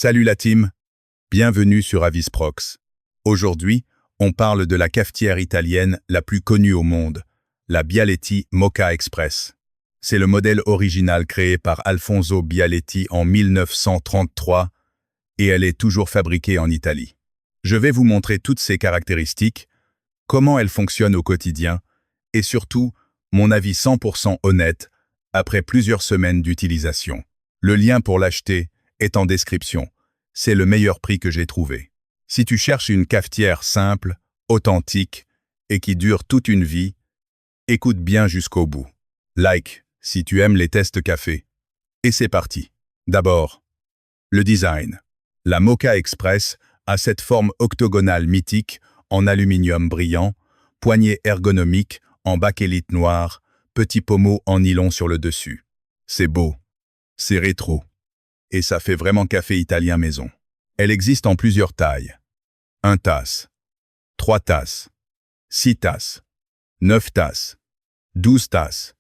Salut la team, bienvenue sur Avisprox. Aujourd'hui, on parle de la cafetière italienne la plus connue au monde, la Bialetti Moka Express. C'est le modèle original créé par Alfonso Bialetti en 1933 et elle est toujours fabriquée en Italie. Je vais vous montrer toutes ses caractéristiques, comment elle fonctionne au quotidien et surtout, mon avis 100% honnête après plusieurs semaines d'utilisation. Le lien pour l'acheter est en description. C'est le meilleur prix que j'ai trouvé. Si tu cherches une cafetière simple, authentique et qui dure toute une vie, écoute bien jusqu'au bout. Like si tu aimes les tests café. Et c'est parti. D'abord, le design. La Moka Express a cette forme octogonale mythique en aluminium brillant, poignée ergonomique en bakélite noir, petit pommeau en nylon sur le dessus. C'est beau, c'est rétro. Et ça fait vraiment café italien maison. Elle existe en plusieurs tailles. 1 tasse, 3 tasses, 6 tasses, 9 tasses, 12 tasses,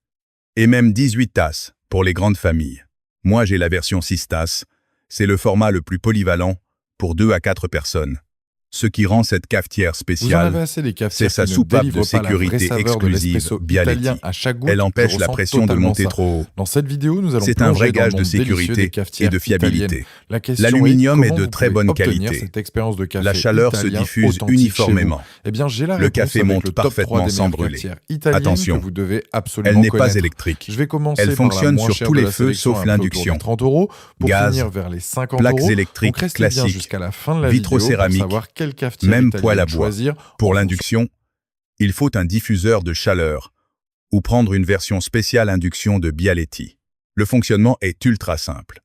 et même 18 tasses pour les grandes familles. Moi j'ai la version 6 tasses, c'est le format le plus polyvalent pour 2 à 4 personnes. Ce qui rend cette cafetière spéciale, c'est sa soupape de sécurité exclusive Bialetti. Elle empêche la pression de monter trop haut. Dans cette vidéo, nous allons c'est un vrai gage de sécurité et de fiabilité. L'aluminium est de très bonne qualité. La chaleur se diffuse uniformément. Le café monte parfaitement sans brûler. Attention, elle n'est pas électrique. Elle fonctionne sur tous les feux sauf l'induction. Gaz, plaques électriques classiques, vitrocéramique, même poêle à bois. Pour l'induction, il faut un diffuseur de chaleur ou prendre une version spéciale induction de Bialetti. Le fonctionnement est ultra simple.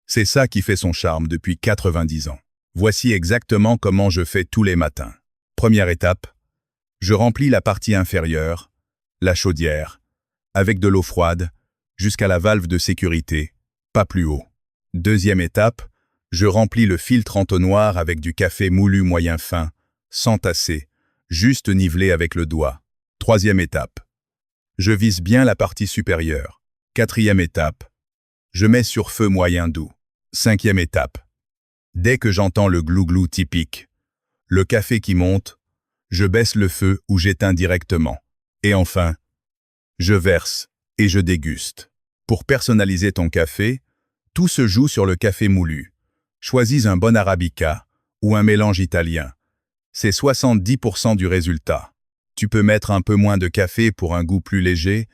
C'est ça qui fait son charme depuis 90 ans. Voici exactement comment je fais tous les matins. Première étape, je remplis la partie inférieure, la chaudière, avec de l'eau froide jusqu'à la valve de sécurité, pas plus haut. Deuxième étape, je remplis le filtre entonnoir avec du café moulu moyen fin, sans tasser, juste nivelé avec le doigt. Troisième étape. Je visse bien la partie supérieure. Quatrième étape. Je mets sur feu moyen doux. Cinquième étape. Dès que j'entends le glou-glou typique, le café qui monte, je baisse le feu ou j'éteins directement. Et enfin, je verse et je déguste. Pour personnaliser ton café, tout se joue sur le café moulu. Choisis un bon arabica ou un mélange italien. C'est 70% du résultat. Tu peux mettre un peu moins de café pour un goût plus léger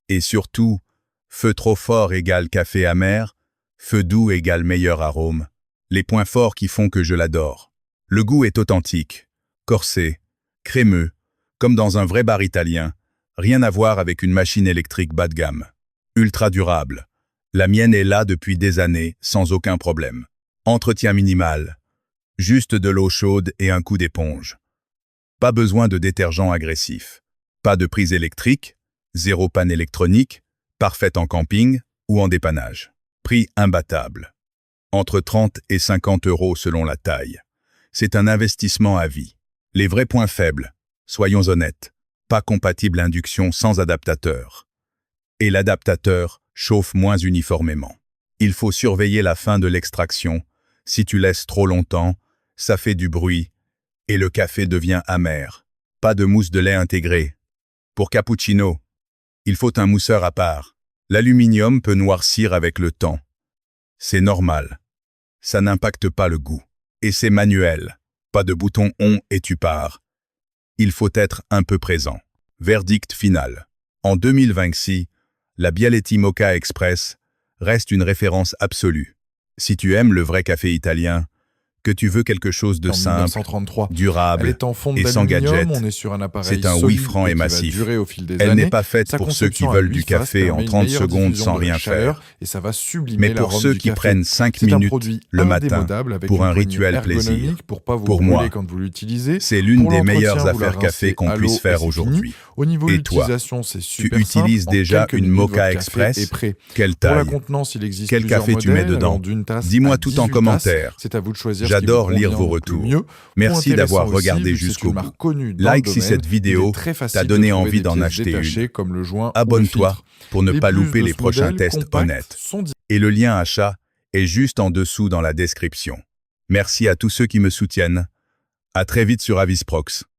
et surtout, feu trop fort égale café amer, feu doux égale meilleur arôme. Les points forts qui font que je l'adore. Le goût est authentique, corsé, crémeux, comme dans un vrai bar italien, rien à voir avec une machine électrique bas de gamme. Ultra durable. La mienne est là depuis des années, sans aucun problème. Entretien minimal. Juste de l'eau chaude et un coup d'éponge. Pas besoin de détergent agressif. Pas de prise électrique, zéro panne électronique, parfaite en camping ou en dépannage. Prix imbattable. Entre 30 et 50 € selon la taille. C'est un investissement à vie. Les vrais points faibles, soyons honnêtes, pas compatible induction sans adaptateur. Et l'adaptateur chauffe moins uniformément. Il faut surveiller la fin de l'extraction. Si tu laisses trop longtemps, ça fait du bruit et le café devient amer. Pas de mousse de lait intégrée. Pour cappuccino, il faut un mousseur à part. L'aluminium peut noircir avec le temps. C'est normal. Ça n'impacte pas le goût. Et c'est manuel. Pas de bouton on et tu pars. Il faut être un peu présent. Verdict final. En 2026, la Bialetti Moka Express reste une référence absolue. Si tu aimes le vrai café italien, que tu veux quelque chose de simple, durable et sans gadget, c'est un oui franc et massif. Elle n'est pas faite pour ceux qui veulent du café en 30 secondes sans rien faire, mais pour ceux qui prennent 5 minutes le matin pour un rituel plaisir. Pour moi, c'est l'une des meilleures affaires café qu'on puisse faire aujourd'hui. Et toi, tu utilises déjà une Moka Express? Quelle taille? Quel café tu mets dedans? Dis-moi tout en commentaire. J'adore lire vos retours. Merci d'avoir regardé jusqu'au bout. Like si cette vidéo t'a donné envie d'en acheter une. Abonne-toi pour ne pas louper les prochains tests honnêtes. Et le lien achat est juste en dessous dans la description. Merci à tous ceux qui me soutiennent. À très vite sur Avisprox.